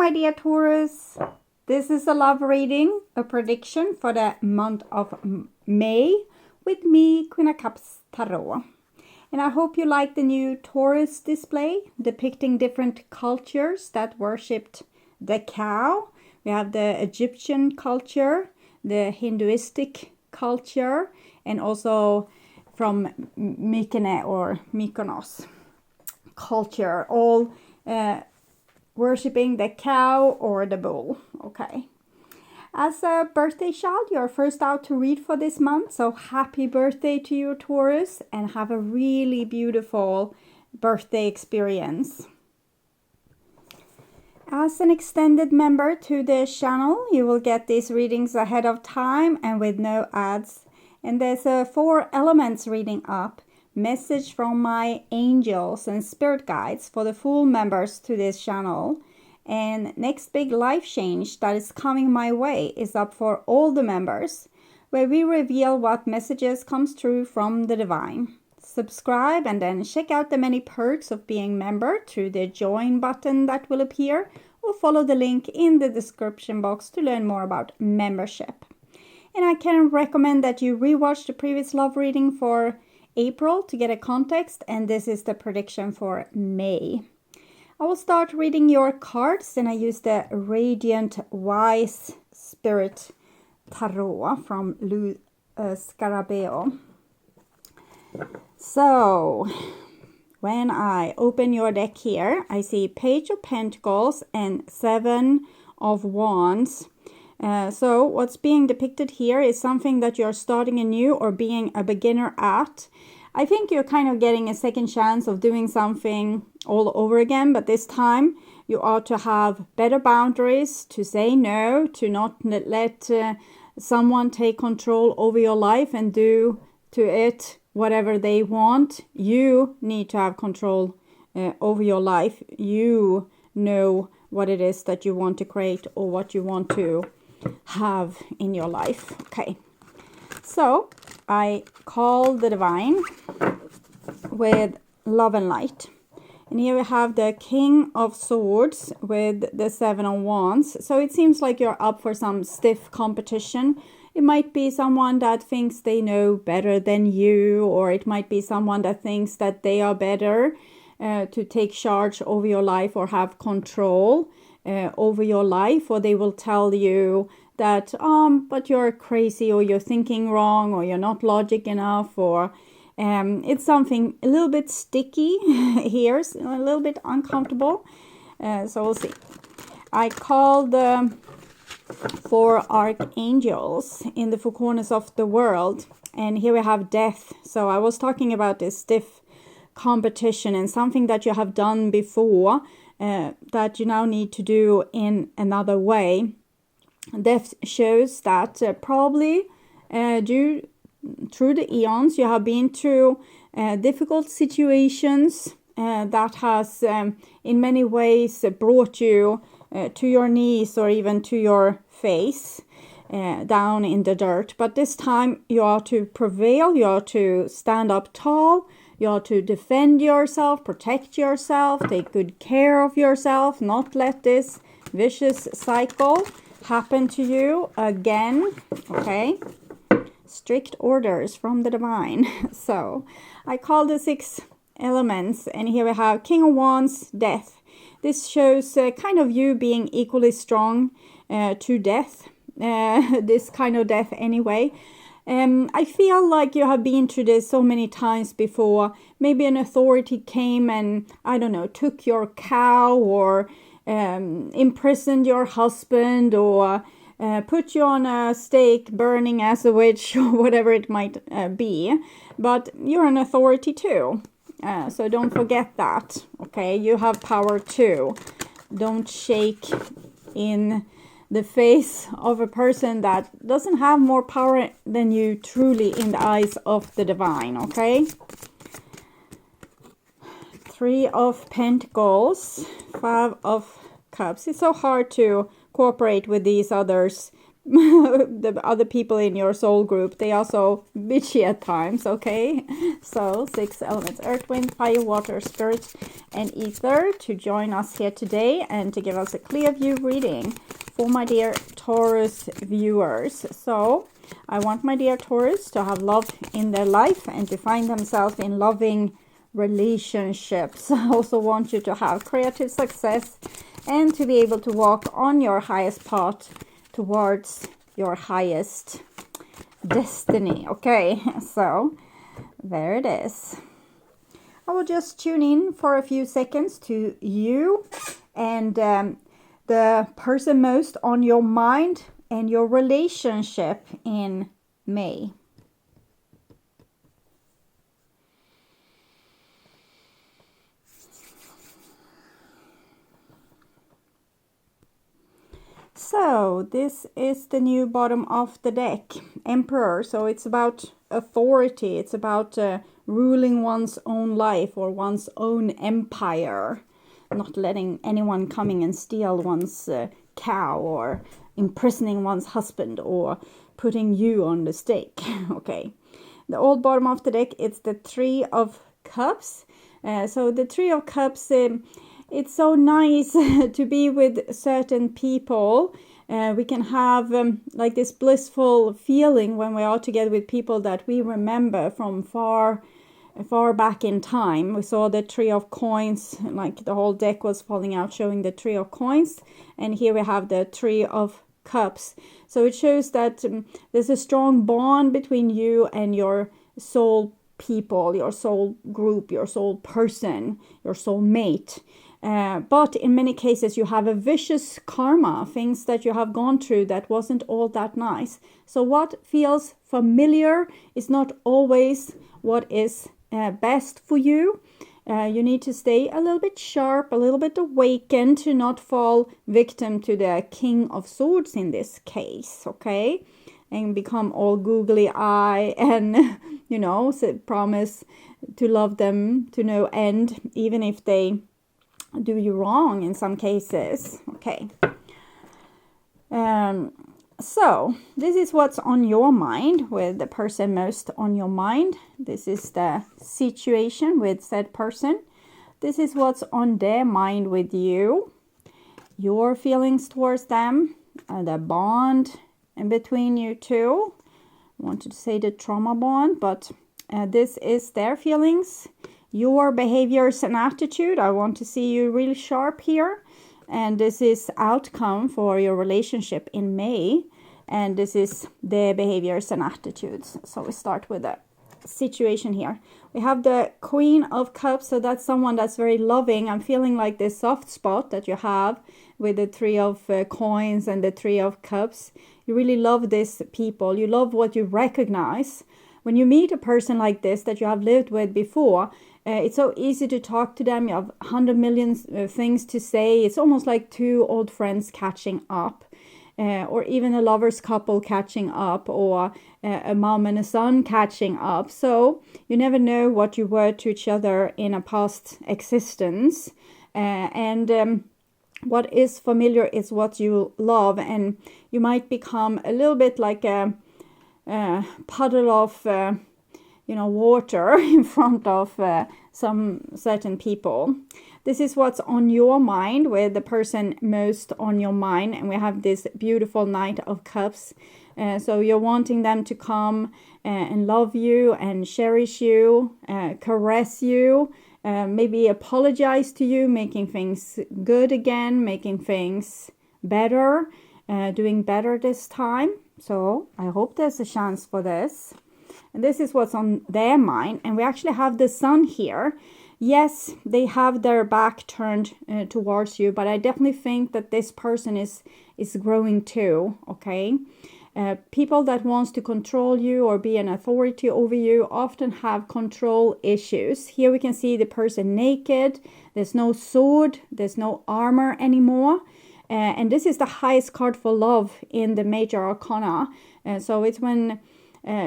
my dear Taurus. This is a love reading, a prediction for the month of May with me, Queen of Cups Tarot. And I hope you like the new Taurus display depicting different cultures that worshipped the cow. We have the Egyptian culture, the Hinduistic culture, and also from Mykonos culture, all worshipping the cow or the bull. Okay. As a birthday child, you're first out to read for this month, so happy birthday to you, Taurus, and have a really beautiful birthday experience. As an extended member to the channel, you will get these readings ahead of time and with no ads. And there's a 4 elements reading up, message from my angels and spirit guides for the full members to this channel. And next big life change that is coming my way is up for all the members, where we reveal what messages comes through from the divine. Subscribe and then check out the many perks of being member through the join button that will appear, or follow the link in the description box to learn more about membership. And I can recommend that you rewatch the previous love reading for April to get a context, and this is the prediction for May. I will start reading your cards, and I use the Radiant Wise Spirit Tarot from Scarabeo. So, when I open your deck here, I see Page of Pentacles and 7 of Wands. So what's being depicted here is something that you're starting anew or being a beginner at. I think you're kind of getting a second chance of doing something all over again, but this time you ought to have better boundaries, to say no, to not let someone take control over your life and do to it whatever they want. You need to have control over your life. You know what it is that you want to create or what you want to have in your life. Okay, so I call the divine with love and light. And here we have the King of Swords with the 7 of Wands. So it seems like you're up for some stiff competition. It might be someone that thinks they know better than you, or it might be someone that thinks that they are better to take charge over your life or have control over your life, or they will tell you that but you're crazy, or you're thinking wrong, or you're not logic enough, or it's something a little bit sticky here, a little bit uncomfortable. So we'll see. I call the 4 archangels in the 4 corners of the world, and here we have death. So I was talking about this stiff competition and something that you have done before that you now need to do in another way. Death shows that probably through the eons you have been through difficult situations that has in many ways brought you to your knees or even to your face down in the dirt. But this time you are to prevail, you are to stand up tall, you are to defend yourself, protect yourself, take good care of yourself, not let this vicious cycle happen to you again. Okay, strict orders from the divine. So I call the 6 elements, and here we have King of Wands, death. This shows kind of you being equally strong to death, this kind of death anyway. I feel like you have been through this so many times before. Maybe an authority came and, I don't know, took your cow, or imprisoned your husband, or put you on a stake burning as a witch, or whatever it might be. But you're an authority too. So don't forget that. Okay, you have power too. Don't shake in the face of a person that doesn't have more power than you truly in the eyes of the divine. Okay, 3 of Pentacles, 5 of Cups. It's so hard to cooperate with these others the other people in your soul group, they are so bitchy at times, okay? So 6 elements, earth, wind, fire, water, spirit, and ether, to join us here today and to give us a clear view reading for my dear Taurus viewers. So I want my dear Taurus to have love in their life and to find themselves in loving relationships. I also want you to have creative success and to be able to walk on your highest path towards your highest destiny. Okay, so there it is. I will just tune in for a few seconds to you and the person most on your mind and your relationship in May. So this is the new bottom of the deck, Emperor. So it's about authority. It's about ruling one's own life or one's own empire. Not letting anyone coming and steal one's cow or imprisoning one's husband or putting you on the stake. Okay. The old bottom of the deck, it's the 3 of Cups. So the 3 of Cups... it's so nice to be with certain people. We can have like this blissful feeling when we are together with people that we remember from far back in time. We saw the 3 of Coins, like the whole deck was falling out showing the 3 of Coins. And here we have the 3 of Cups. So it shows that there's a strong bond between you and your soul people, your soul group, your soul person, your soul mate. But in many cases you have a vicious karma, things that you have gone through that wasn't all that nice. So what feels familiar is not always what is best for you. You need to stay a little bit sharp, a little bit awakened to not fall victim to the King of Swords in this case, okay? And become all googly eye and, you know, promise to love them to no end, even if they do you wrong in some cases. Okay. So this is what's on your mind with the person most on your mind. This is the situation with said person. This is what's on their mind with you. Your feelings towards them, the bond in between you two. I wanted to say the trauma bond, but this is their feelings. Your behaviors and attitude. I want to see you really sharp here. And this is outcome for your relationship in May. And this is their behaviors and attitudes. So we start with the situation here. We have the Queen of Cups. So that's someone that's very loving. I'm feeling like this soft spot that you have with the 3 of Coins and the 3 of Cups. You really love these people. You love what you recognize. When you meet a person like this that you have lived with before, it's so easy to talk to them. You have 100 million things to say. It's almost like 2 old friends catching up, or even a lovers couple catching up, or a mom and a son catching up. So you never know what you were to each other in a past existence. What is familiar is what you love, and you might become a little bit like a puddle of water in front of some certain people. This is what's on your mind with the person most on your mind. And we have this beautiful Knight of Cups. So you're wanting them to come and love you and cherish you, caress you, maybe apologize to you, making things good again, making things better, doing better this time. So I hope there's a chance for this. And this is what's on their mind. And we actually have the Sun here. Yes, they have their back turned towards you, but I definitely think that this person is growing too, okay? People that wants to control you or be an authority over you often have control issues. Here we can see the person naked. There's no sword. There's no armor anymore. And this is the highest card for love in the major arcana. So it's when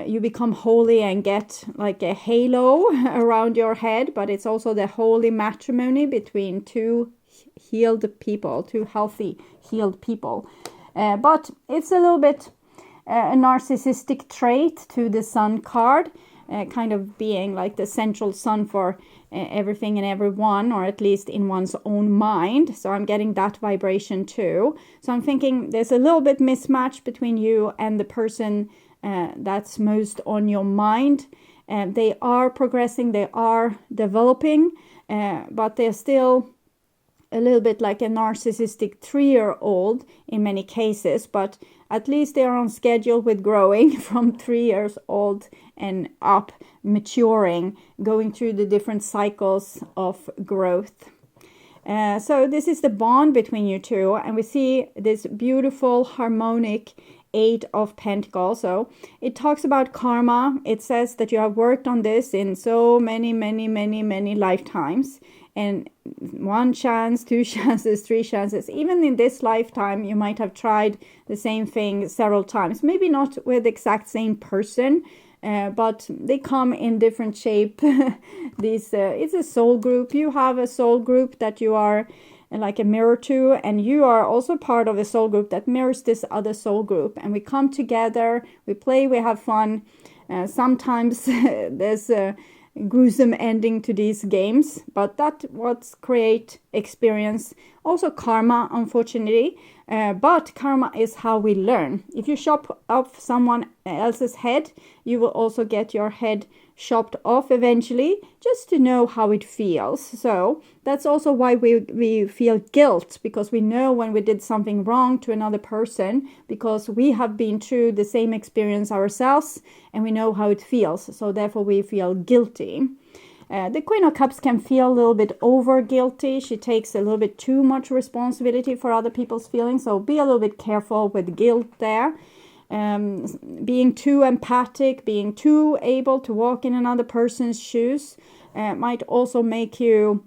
you become holy and get like a halo around your head, but it's also the holy matrimony between 2 healed people, 2 healthy healed people. But it's a little bit a narcissistic trait to the Sun card, kind of being like the central sun for everything and everyone, or at least in one's own mind. So I'm getting that vibration too. So I'm thinking there's a little bit mismatch between you and the person that's most on your mind. They are progressing, they are developing, but they're still a little bit like a narcissistic 3-year-old in many cases, but at least they are on schedule with growing from 3 years old and up, maturing, going through the different cycles of growth. So this is the bond between you two, and we see this beautiful harmonic 8 of Pentacles. So it talks about karma. It says that you have worked on this in so many lifetimes, and 1 chance, 2 chances, 3 chances. Even in this lifetime, you might have tried the same thing several times. Maybe not with the exact same person, but they come in different shape. It's a soul group. You have a soul group that you are like a mirror to, and you are also part of a soul group that mirrors this other soul group. And we come together, we play, we have fun. Sometimes there's a gruesome ending to these games, but that's what create experience. Also karma, unfortunately, but karma is how we learn. If you chop off someone else's head, you will also get your head chopped off eventually, just to know how it feels. So that's also why we feel guilt, because we know when we did something wrong to another person, because we have been through the same experience ourselves and we know how it feels. So therefore we feel guilty. The Queen of Cups can feel a little bit over guilty. She takes a little bit too much responsibility for other people's feelings. So be a little bit careful with guilt there. Being too empathic, being too able to walk in another person's shoes might also make you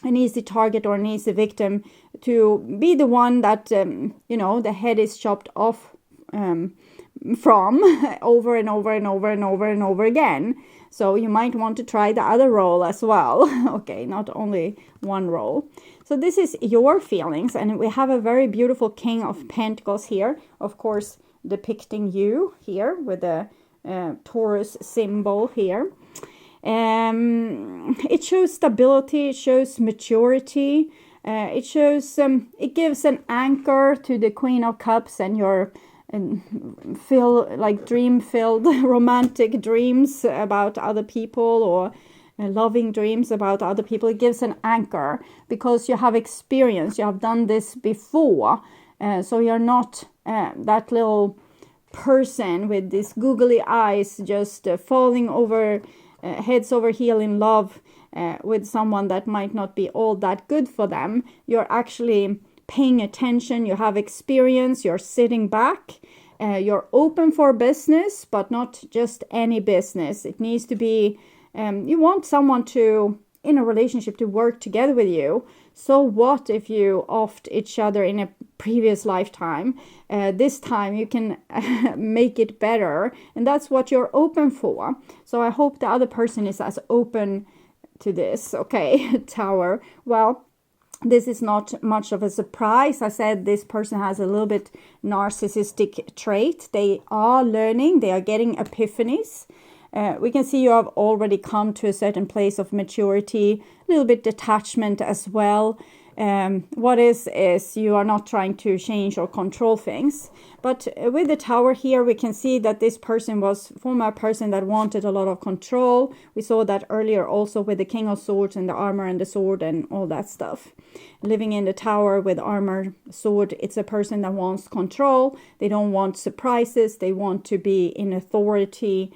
an easy target or an easy victim to be the one that, the head is chopped off from over and over and over and over and over again. So you might want to try the other role as well. Okay, not only one role. So this is your feelings, and we have a very beautiful King of Pentacles here, of course, depicting you here with the Taurus symbol here. It shows stability, it shows maturity, it shows it gives an anchor to the Queen of Cups and your dream-filled romantic dreams about other people, or loving dreams about other people. It gives an anchor because you have experience, you have done this before. So you're not that little person with these googly eyes just falling over heads over heel in love with someone that might not be all that good for them. You're actually paying attention, you have experience, you're sitting back, you're open for business, but not just any business. It needs to be, you want someone to, in a relationship, to work together with you. So what if you offed each other in a previous lifetime? This time you can make it better, and that's what you're open for. So I hope the other person is as open to this. Okay, Tower. Well, this is not much of a surprise. I said this person has a little bit narcissistic trait. They are learning, they are getting epiphanies. We can see you have already come to a certain place of maturity, a little bit detachment as well. What is you are not trying to change or control things. But with the Tower here, we can see that this person was former person that wanted a lot of control. We saw that earlier also with the King of Swords and the armor and the sword and all that stuff. Living in the Tower with armor, sword, it's a person that wants control. They don't want surprises. They want to be in authority,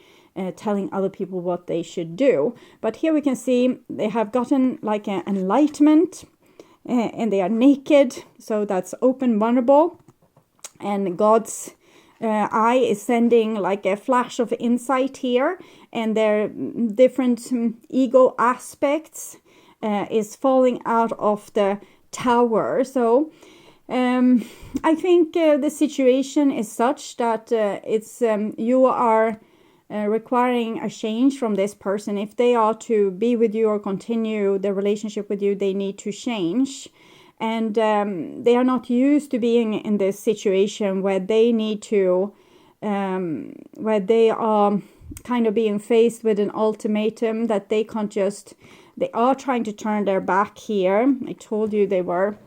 telling other people what they should do. But here we can see they have gotten like an enlightenment, and they are naked, so that's open, vulnerable, and God's eye is sending like a flash of insight here, and their different ego aspects is falling out of the Tower. So I think the situation is such that it's you are requiring a change from this person. If they are to be with you or continue the relationship with you, they need to change. and they are not used to being in this situation where they need to, where they are kind of being faced with an ultimatum that they can't just, they are trying to turn their back here. I told you they were,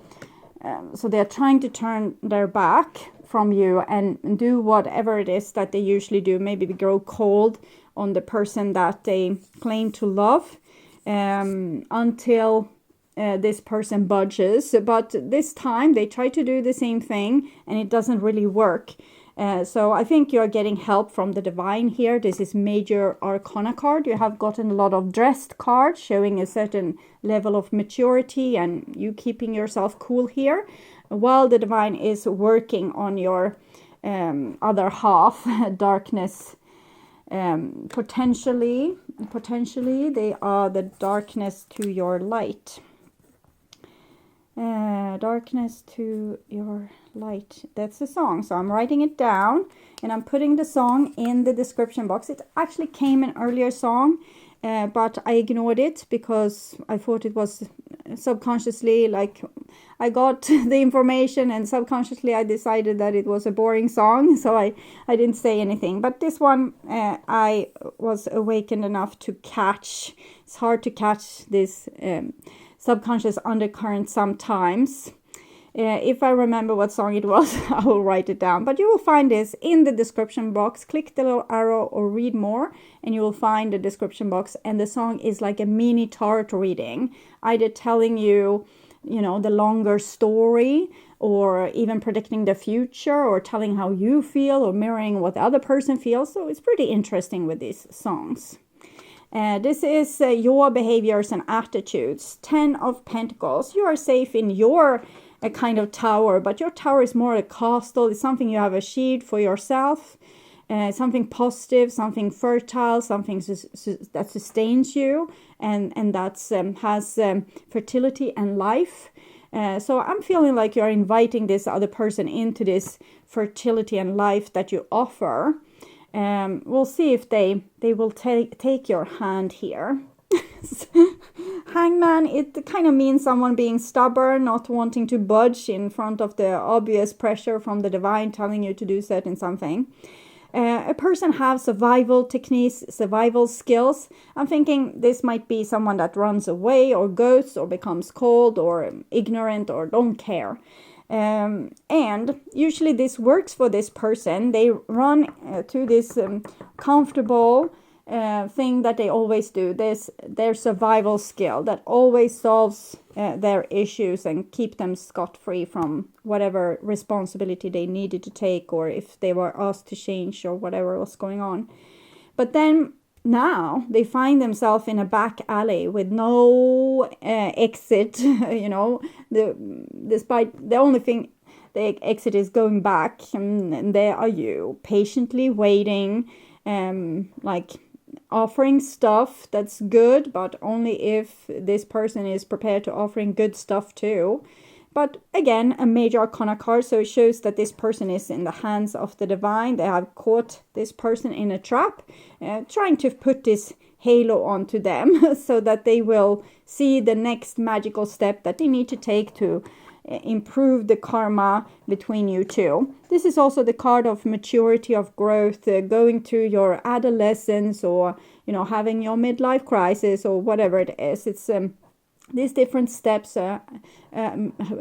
so they're trying to turn their back from you and do whatever it is that they usually do, maybe grow cold on the person that they claim to love, until this person budges. But this time they try to do the same thing and it doesn't really work. So I think you're getting help from the divine here. This is major arcana card. You have gotten a lot of dressed cards showing a certain level of maturity and you keeping yourself cool here, while the divine is working on your other half, darkness. Potentially they are the darkness to your light. Darkness to your light. That's the song. So I'm writing it down and I'm putting the song in the description box. It actually came an earlier song, but I ignored it because I thought it was subconsciously, like, I got the information and subconsciously I decided that it was a boring song, so I didn't say anything. But this one I was awakened enough to catch. It's hard to catch this subconscious undercurrent sometimes. If I remember what song it was, I will write it down. But you will find this in the description box. Click the little arrow or read more and you will find the description box. And the song is like a mini tarot reading, either telling you, you know, the longer story, or even predicting the future, or telling how you feel, or mirroring what the other person feels. So it's pretty interesting with these songs. This is your behaviors and attitudes. 10 of Pentacles. You are safe in your a kind of tower, but your tower is more a castle. It's something you have achieved for yourself, something positive, something fertile, something that sustains you, and that's has fertility and life. So I'm feeling like you're inviting this other person into this fertility and life that you offer. We'll see if they will take your hand here. Hangman, it kind of means someone being stubborn, not wanting to budge in front of the obvious pressure from the divine telling you to do certain something. A person has survival techniques, survival skills. I'm thinking this might be someone that runs away or goes or becomes cold or ignorant or don't care. And usually this works for this person. They run to this comfortable thing that they always do. This their survival skill that always solves their issues and keep them scot-free from whatever responsibility they needed to take, or if they were asked to change or whatever was going on. But then now they find themselves in a back alley with no exit. You know, despite the only thing, the exit is going back, and there are you patiently waiting, like offering stuff that's good, but only if this person is prepared to offering good stuff too. But again, a major arcana card, so it shows that this person is in the hands of the divine. They have caught this person in a trap, trying to put this halo onto them so that they will see the next magical step that they need to take to improve the karma between you two. This is also the card of maturity, of growth, going through your adolescence, or, you know, having your midlife crisis, or whatever it is. It's these different steps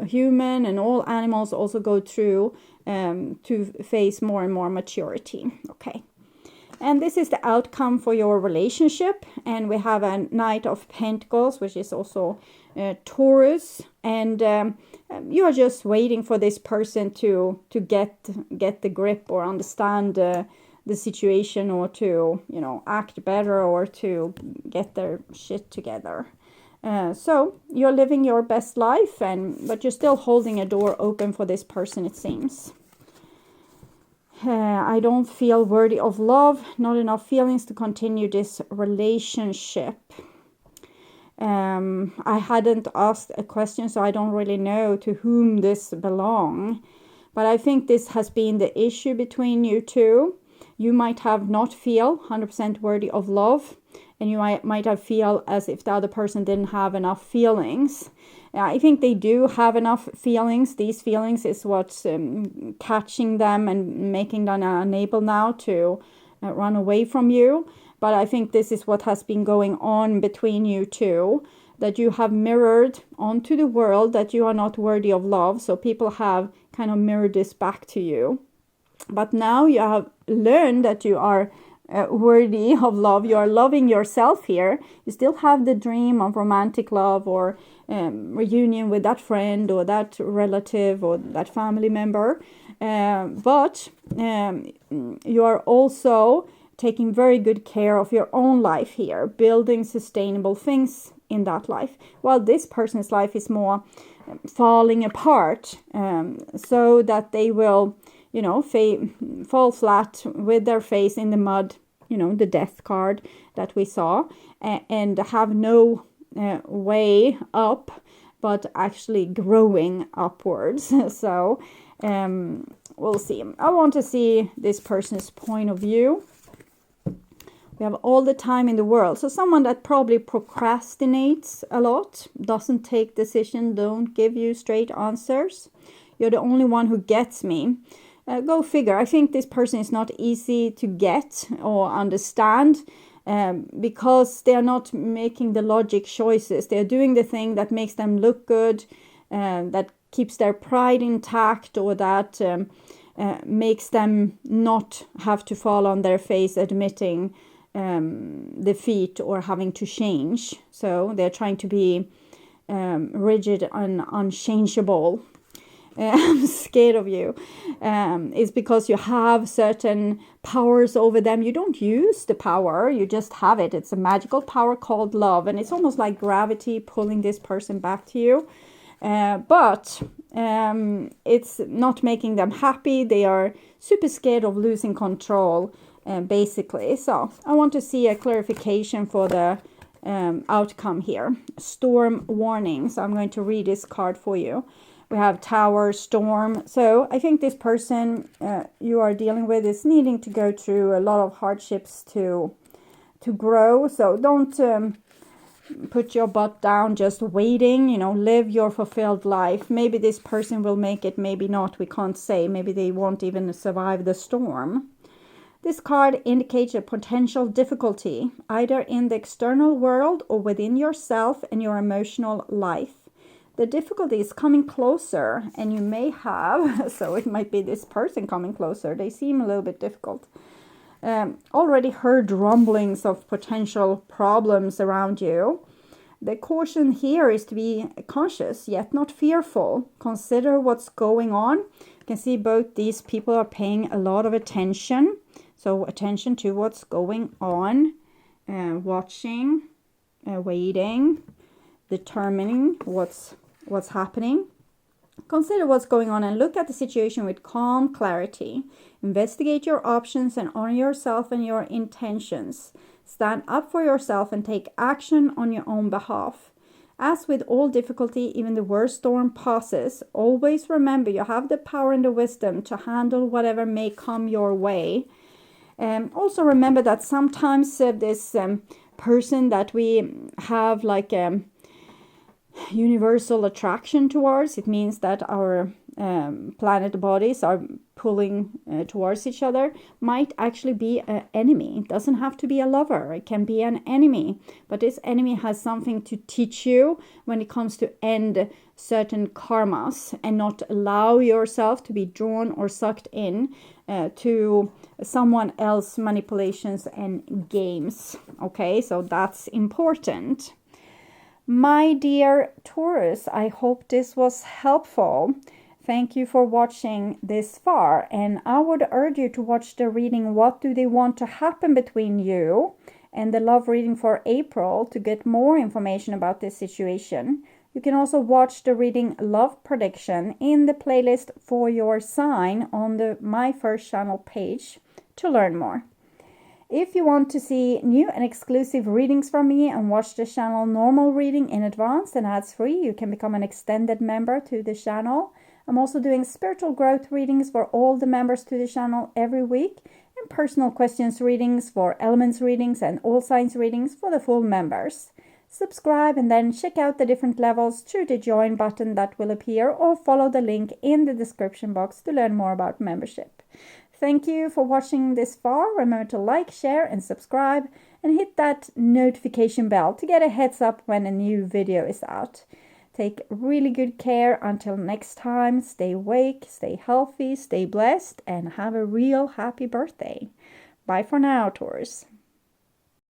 human and all animals also go through to face more and more maturity. Okay. And this is the outcome for your relationship. And we have a Knight of Pentacles, which is also Taurus. And you are just waiting for this person to get the grip or understand the situation, or to, you know, act better, or to get their shit together. So you're living your best life, but you're still holding a door open for this person, it seems. I don't feel worthy of love, not enough feelings to continue this relationship. I hadn't asked a question, so I don't really know to whom this belongs. But I think this has been the issue between you two. You might have not feel 100% worthy of love. and you might have feel as if the other person didn't have enough feelings. I think they do have enough feelings. These feelings is what's catching them and making them unable now to run away from you. But I think this is what has been going on between you two, that you have mirrored onto the world that you are not worthy of love. So people have kind of mirrored this back to you. But now you have learned that you are worthy of love. You are loving yourself here. You still have the dream of romantic love or reunion with that friend or that relative or that family member. But you are also taking very good care of your own life here, building sustainable things in that life, while this person's life is more falling apart, so that they will, fall flat with their face in the mud, the death card that we saw, and have no way up, but actually growing upwards. So we'll see. I want to see this person's point of view. We have all the time in the world. So someone that probably procrastinates a lot, doesn't take decisions, don't give you straight answers. You're the only one who gets me. Go figure. I think this person is not easy to get or understand, because they are not making the logic choices. They are doing the thing that makes them look good, that keeps their pride intact, or that makes them not have to fall on their face admitting defeat or having to change. So they're trying to be rigid and unchangeable. I'm scared of you. It's because you have certain powers over them. You don't use the power, you just have it. It's a magical power called love, and it's almost like gravity pulling this person back to you. But it's not making them happy. They are super scared of losing control, basically. So I want to see a clarification for the outcome here. Storm warning. So I'm going to read this card for you. We have Tower, Storm. So I think this person you are dealing with is needing to go through a lot of hardships to grow. So don't put your butt down just waiting. Live your fulfilled life. Maybe this person will make it, maybe not. We can't say. Maybe they won't even survive the storm. This card indicates a potential difficulty, either in the external world or within yourself and your emotional life. The difficulty is coming closer, and you may have, so it might be this person coming closer. They seem a little bit difficult. Already heard rumblings of potential problems around you. The caution here is to be conscious, yet not fearful. Consider what's going on. You can see both these people are paying a lot of attention. So attention to what's going on, watching, waiting, determining what's happening. Consider what's going on and look at the situation with calm clarity. Investigate your options and honor yourself and your intentions. Stand up for yourself and take action on your own behalf. As with all difficulty, even the worst storm passes. Always remember you have the power and the wisdom to handle whatever may come your way. Also remember that sometimes this person that we have like universal attraction towards, it means that our planet bodies are pulling towards each other, might actually be an enemy. It doesn't have to be a lover. It can be an enemy, but this enemy has something to teach you when it comes to end certain karmas and not allow yourself to be drawn or sucked in to someone else's manipulations and games. Okay, so that's important. My dear Taurus, I hope this was helpful. Thank you for watching this far, and I would urge you to watch the reading What Do They Want to Happen Between You and the love reading for April to get more information about this situation. You can also watch the reading Love Prediction in the playlist for your sign on the My First Channel page to learn more. If you want to see new and exclusive readings from me and watch the channel normal reading in advance and ads free, you can become an extended member to the channel. I'm also doing spiritual growth readings for all the members to the channel every week. and personal questions readings for elements readings and all signs readings for the full members. Subscribe and then check out the different levels through the join button that will appear, or follow the link in the description box to learn more about membership. Thank you for watching this far. Remember to like, share and subscribe, and hit that notification bell to get a heads up when a new video is out. Take really good care until next time. Stay awake, stay healthy, stay blessed, and have a real happy birthday. Bye for now, Taurus.